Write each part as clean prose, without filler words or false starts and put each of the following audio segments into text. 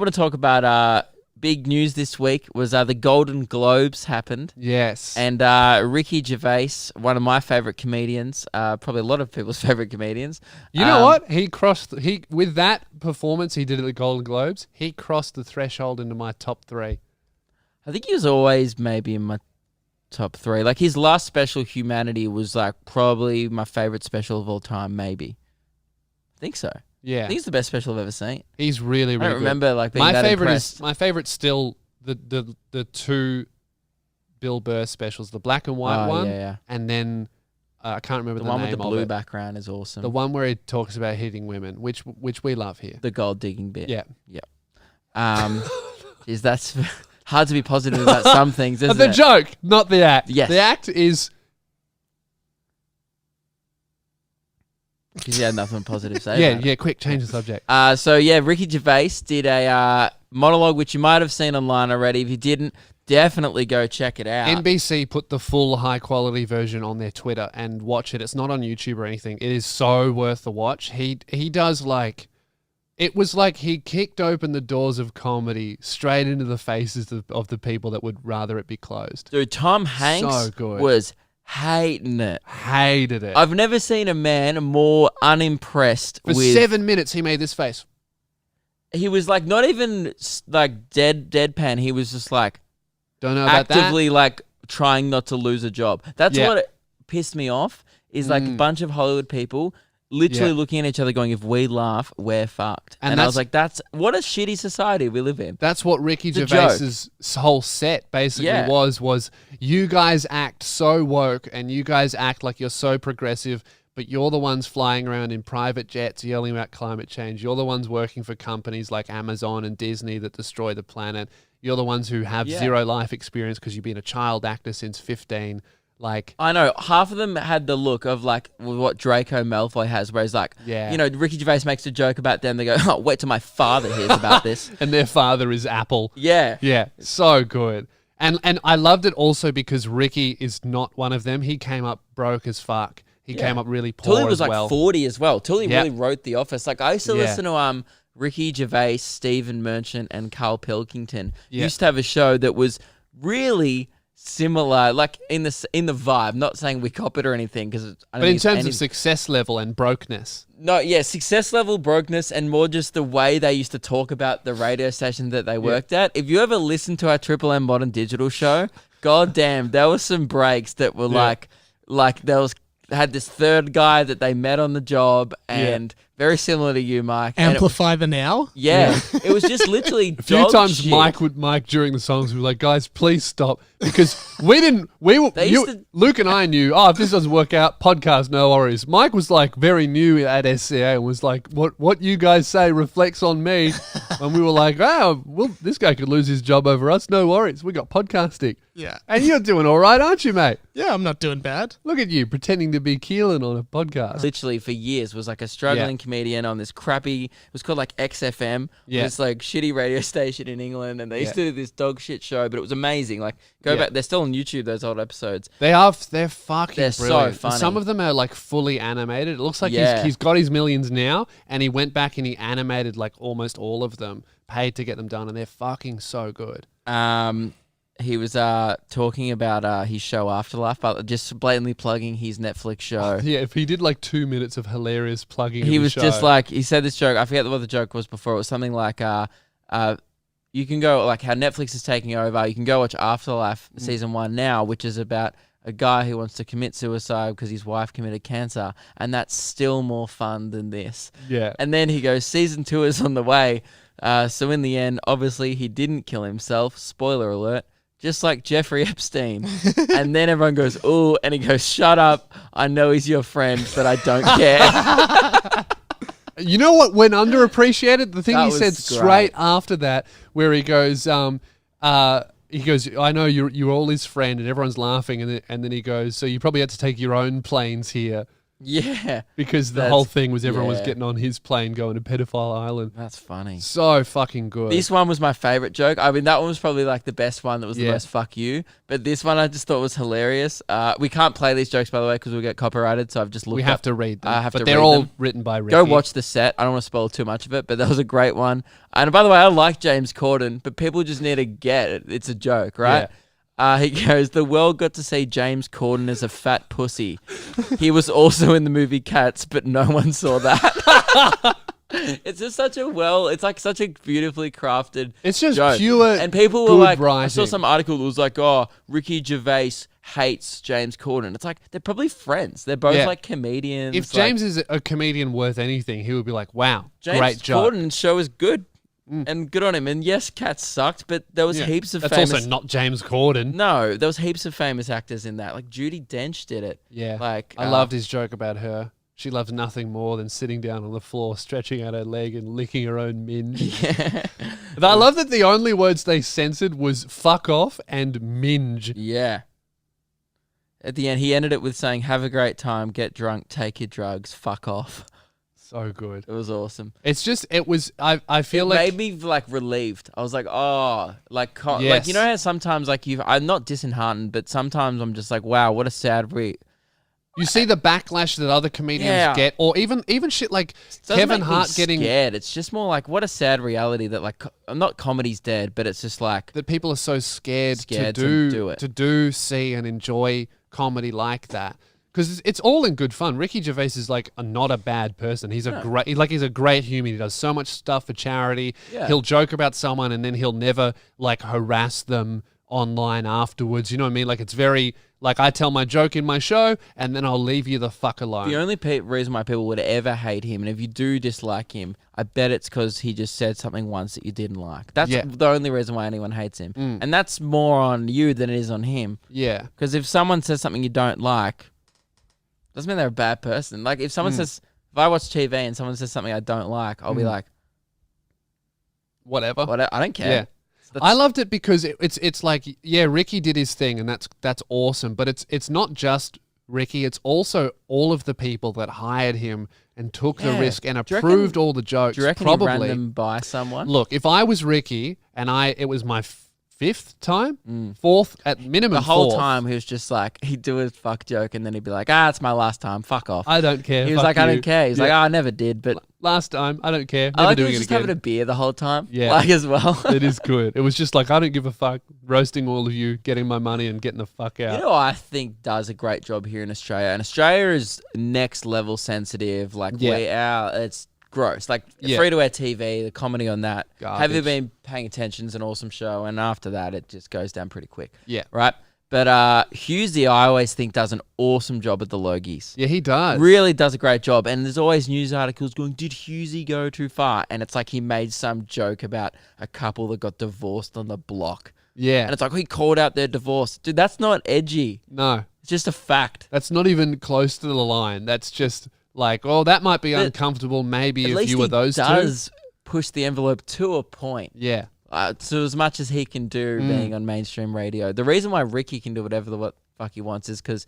want to talk about big news this week was the Golden Globes happened. Yes. And Ricky Gervais, one of my favourite comedians, probably a lot of people's favourite comedians. You know what? With that performance he did at the Golden Globes, he crossed the threshold into my top 3. I think he was always maybe in my top 3. Like his last special, Humanity, was like probably my favourite special of all time, maybe. I think so. Yeah. I think it's the best special I've ever seen. He's really, really I don't remember like being my that favorite impressed. My favorite's still the 2 Bill Burr specials, the black and white one, yeah. and then I can't remember The the one name with the of blue it. background is awesome. The one where he talks about hitting women, which we love here. The gold digging bit. Yeah. That's hard to be positive about some things, isn't The it? joke, not the act. Yes. The act is... Because you had nothing positive to say about it. Quick, change the subject. Ricky Gervais did a monologue, which you might have seen online already. If you didn't, definitely go check it out. NBC put the full high-quality version on their Twitter and watch it. It's not on YouTube or anything. It is so worth the watch. He does like... It was like he kicked open the doors of comedy straight into the faces of the people that would rather it be closed. Dude, Tom Hanks So good. was hating it. Hated it. I've never seen a man more unimpressed For with... 7 minutes, he made this face. He was like not even like deadpan. He was just like Don't know about actively like trying not to lose a job. That's Yeah. what it pissed me off. Is like a bunch of Hollywood people literally Yeah. looking at each other going, if we laugh, we're fucked. And And I was that's- like, what a shitty society we live in. That's what Ricky It's a Gervais's whole set basically Yeah. was you guys act so woke and you guys act like you're so progressive, but you're the ones flying around in private jets yelling about climate change. You're the ones working for companies like Amazon and Disney that destroy the planet. You're the ones who have Yeah. zero life experience because you've been a child actor since 15. Like, I know, half of them had the look of like what Draco Malfoy has, where he's like, Yeah. you know, Ricky Gervais makes a joke about them. They go, oh, wait till my father hears about this. and their father is Apple. Yeah. Yeah, so good. And I loved it also because Ricky is not one of them. He came up broke as fuck. He came up really poor Tully was as like well. 40 as well. Tully Yep. really wrote The Office. Like I used to Yeah. listen to Ricky Gervais, Stephen Merchant, and Carl Pilkington. Yep. Used to have a show that was really similar, like in the vibe. Not saying we copied or anything, because But in terms of success level and brokenness. success level, brokenness, and more just the way they used to talk about the radio station that they worked at. If you ever listened to our Triple M Modern Digital show, god damn, there were some breaks that were like there had this third guy that they met on the job, and very similar to you, Mike. And Amplify the now? it was just literally A few times Mike during the songs was like, guys, please stop. Because Luke and I knew, if this doesn't work out, podcast, no worries. Mike was like very new at SCA and was like, what you guys say reflects on me. And we were like, this guy could lose his job over us, no worries. We got podcasting. Yeah. And you're doing all right, aren't you, mate? Yeah, I'm not doing bad. Look at you, pretending to be Keelan on a podcast. Literally for years was like a struggling comedian on this crappy, it was called like XFM, this like shitty radio station in England, and they used to do this dog shit show, but it was amazing. Like go back, they're still on YouTube, those old episodes. They're fucking They're brilliant. so funny. Some of them are like fully animated. It looks like Yeah. he's got his millions now, and he went back and he animated like almost all of them, paid to get them done, and they're fucking so good. He was talking about his show Afterlife, but just blatantly plugging his Netflix show. Yeah, if he did like 2 minutes of hilarious plugging, He of the was show. just like, he said this joke, I forget what the joke was before, it was something like, you can go, like how Netflix is taking over, you can go watch Afterlife season 1 now, which is about a guy who wants to commit suicide because his wife committed cancer, and that's still more fun than this. Yeah. And then he goes, season 2 is on the way, so in the end, obviously he didn't kill himself, spoiler alert, just like Jeffrey Epstein. And then everyone goes, ooh, and he goes, shut up, I know he's your friend, but I don't care. You know what went underappreciated? The thing That he was said great. straight after that, where he goes, I know you're all his friend, and everyone's laughing, and then he goes, so you probably had to take your own planes here. Yeah. because the That's- whole thing was everyone was yeah. getting on his plane going to Pedophile Island. That's funny. So fucking good. This one was my favorite joke. I mean, that one was probably like the best one. That was the Yeah. most fuck you. But this one I just thought was hilarious. We can't play these jokes, by the way, because we'll get copyrighted. So I've just looked we have up. to read them. I have but to they're read all them. written by Ricky. Go watch the set. I don't want to spoil too much of it, but that was a great one. And by the way, I like James Corden, but people just need to get it. It's a joke, right? He goes, the world got to see James Corden as a fat pussy. He was also in the movie Cats, but no one saw that. It's just such a it's like such a beautifully crafted It's just joke. pure And people were good like, I writing. saw some article that was like, oh, Ricky Gervais hates James Corden. It's like, they're probably friends. They're both Yeah. like comedians. If James is a comedian worth anything, he would be like, wow, James great job. Corden's show is good. And good on him. And yes, Cats sucked, but there was Yeah. heaps of That's famous... also not James Corden. No, there was heaps of famous actors in that. Like Judi Dench did it. Yeah. Like I loved his joke about her. She loves nothing more than sitting down on the floor, stretching out her leg and licking her own minge. Yeah. I love that the only words they censored was fuck off and minge. Yeah. At the end, he ended it with saying, have a great time, get drunk, take your drugs, fuck off. So good. It was awesome. It's just, I feel It like, made me like relieved. I was like, oh, like, like Yes. you know how sometimes like I'm not disheartened, but sometimes I'm just like, wow, what a sad you see the backlash that other comedians Yeah. get, or even shit like doesn't Kevin make me Hart getting, scared. It's just more like, what a sad reality that like, not comedy's dead, but it's just like, that people are so scared Scared to to do do it. to do, see, and enjoy comedy like that. Because it's all in good fun. Ricky Gervais is like not a bad person. He's a he's a great human. He does so much stuff for charity. Yeah. He'll joke about someone and then he'll never like harass them online afterwards. You know what I mean? Like it's very like I tell my joke in my show and then I'll leave you the fuck alone. the only reason why people would ever hate him, and if you do dislike him, I bet it's because he just said something once that you didn't like. That's Yeah. the only reason why anyone hates him. And that's more on you than it is on him. Yeah. Because if someone says something you don't like, doesn't mean they're a bad person. Like if someone says, if I watch TV and someone says something I don't like, I'll be like, Whatever. I don't care. Yeah. I loved it because it's like, yeah, Ricky did his thing and that's awesome. But it's not just Ricky, it's also all of the people that hired him and took the Yeah. risk and Do you reckon- approved all the jokes. Do you reckon Probably. he ran them by someone? Look, if I was Ricky and it was my fifth time, fourth at minimum. The whole fourth, time he was just like, he'd do a fuck joke and then he'd be like, it's my last time, fuck off. I don't care. He was fuck like, I you. don't care. He's Yeah. like, I never did, but Last time, I don't care. I Never like he doing was it just again. having a beer the whole time. Yeah. Like as well. It is good. It was just like I don't give a fuck, roasting all of you, getting my money and getting the fuck out. You know what I think does a great job here in Australia? And Australia is next level sensitive. Like it's gross. Like Yeah. free to air TV, the comedy on that. Have you Garbage. been paying attention? It's an awesome show. And after that, it just goes down pretty quick. Yeah. Right? But Hughesy, I always think, does an awesome job at the Logies. Yeah, he does. Really does a great job. And there's always news articles going, did Hughesy go too far? And it's like he made some joke about a couple that got divorced on the block. Yeah. And it's like, he called out their divorce. Dude, that's not edgy. No, It's just a fact. that's not even close to the line. That's just like, oh, that might be But uncomfortable maybe At if least you were he those does push the envelope to a point. two. Yeah. So as much as he can do being on mainstream radio. The reason why Ricky can do whatever the fuck he wants is because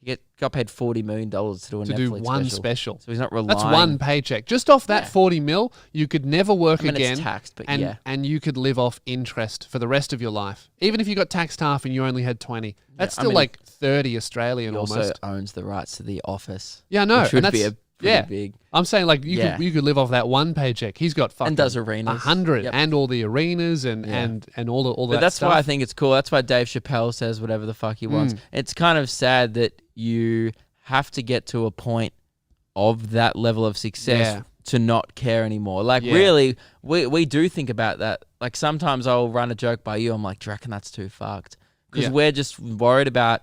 he got paid $40 million to do a To Netflix do one special. special. So he's not relying. That's one paycheck. Just off that Yeah. 40 mil, you could never work I mean, again. it's taxed, but and, yeah. and you could live off interest for the rest of your life. Even if you got taxed half and you only had 20. That's I still mean, like 30 Australian He also almost. owns the rights to The Office. Yeah, I know. Which would and be that's, a pretty yeah. big. I'm saying like you Yeah. could live off that one paycheck. He's got fucking And does arenas. 100 Yep. and all the arenas and Yeah. and all But that that's stuff. why I think it's cool. That's why Dave Chappelle says whatever the fuck he wants. It's kind of sad that you have to get to a point of that level of success Yeah. to not care anymore. Like Yeah. really, we do think about that. Like sometimes I'll run a joke by you. I'm like, do you reckon that's too fucked? Because Yeah. we're just worried about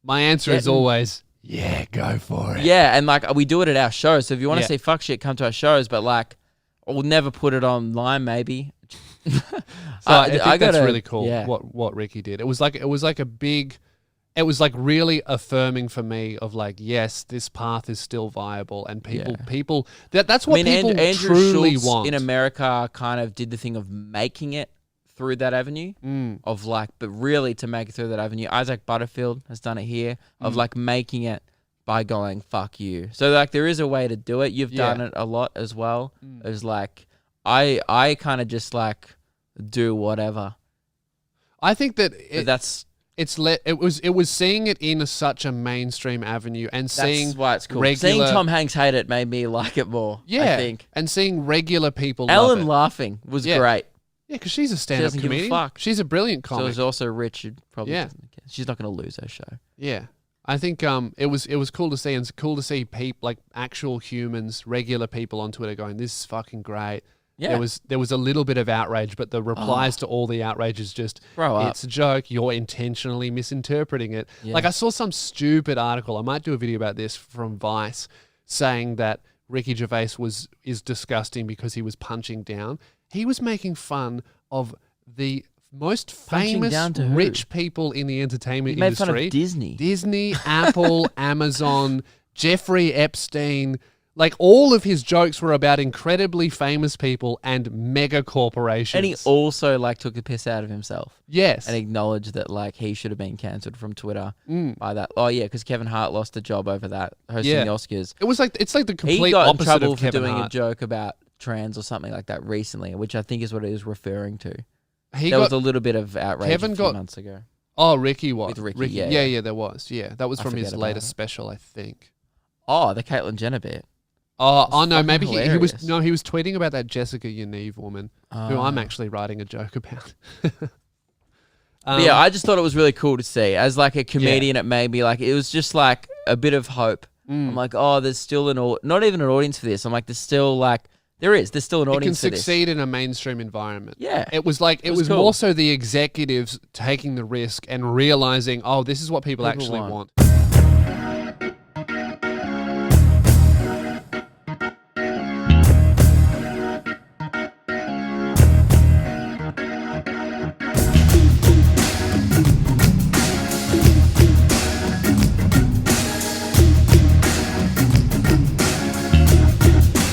My answer is getting- always, yeah, go for it. yeah, and like we do it at our shows. So if you want to Yeah. say fuck shit, come to our shows. But like, we'll never put it online. Maybe. So I think that's gotta- really cool. yeah. What Ricky did. It was like a big. It was like really affirming for me of like, yes, this path is still viable, and people. That's what people Andrew truly Schultz want in America kind of did the thing of making it through that avenue of like, but really to make it through that avenue. Isaac Butterfield has done it here of like making it by going fuck you. So like there is a way to do it. You've Yeah. done it a lot as well. It was like I kind of just like do whatever. I think that But that's it was seeing it in such a mainstream avenue and seeing that's why it's cool. regular, Seeing Tom Hanks hate it made me like it more. yeah, I think and seeing regular people love Ellen it. laughing was Yeah. great. Yeah, because she's a stand-up doesn't give a comedian. fuck. She's a brilliant So comic. it's also rich. Probably Yeah. doesn't care. She's not going to lose her show. Yeah, I think it was cool to see, and it's cool to see people like actual humans, regular people on Twitter going, "This is fucking great." Yeah. There was a little bit of outrage, but the replies to all the outrage is just, Grow up. it's a joke. You're intentionally misinterpreting it. Yeah. Like I saw some stupid article. I might do a video about this from Vice, saying that Ricky Gervais is disgusting because he was punching down. He was making fun of the most Punching famous down to who? rich people in the entertainment He made industry. fun of Disney. Disney, Apple, Amazon, Jeffrey Epstein. Like all of his jokes were about incredibly famous people and mega corporations. And he also like took the piss out of himself yes. and acknowledged that like he should have been cancelled from Twitter by that. Oh yeah, because Kevin Hart lost a job over that hosting Yeah. the Oscars. It's like the complete He got in opposite trouble of for Kevin doing Hart. a joke about trans or something like that recently, which I think is what it is referring to. He There got was a little bit of outrage Kevin a few got- months ago. Ricky was With Ricky, yeah. yeah, there was. Yeah, that was I from his forget about latest it. special, I think. Oh, the Caitlyn Jenner bit. Oh no, fucking maybe he was hilarious. no, he was tweeting about that Jessica Yaniv woman who I'm Ah. actually writing a joke about. But yeah, I just thought it was really cool to see. As like a comedian, it made me like, it was just like a bit of hope. I'm like, oh, there's still not even an audience for this. I'm like, there's still an it can audience for this. succeed in a mainstream environment. Yeah. It was like it was was cool. more so the executives taking the risk and realizing, oh, this is what people People actually want. want.